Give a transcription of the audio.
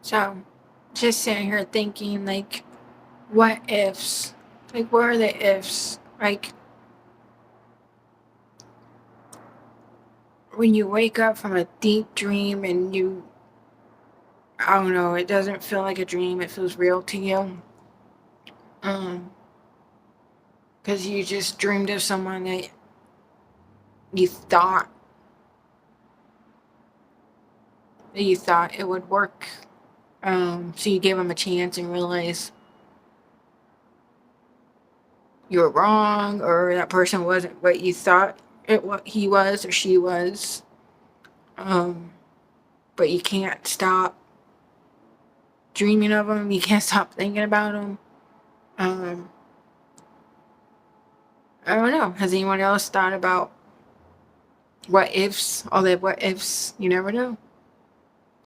So, just sitting here thinking, like, what ifs? Like, what are the ifs? Like, when you wake up from a deep dream and I don't know, it doesn't feel like a dream, it feels real to you. Um, because you just dreamed of someone that you thought it would work. So you gave him a chance and realized you were wrong, or that person wasn't what you thought what he was or she was. Um, but you can't stop dreaming of them. You can't stop thinking about them. Um, I don't know. Has anyone else thought about what ifs? All the what ifs. You never know.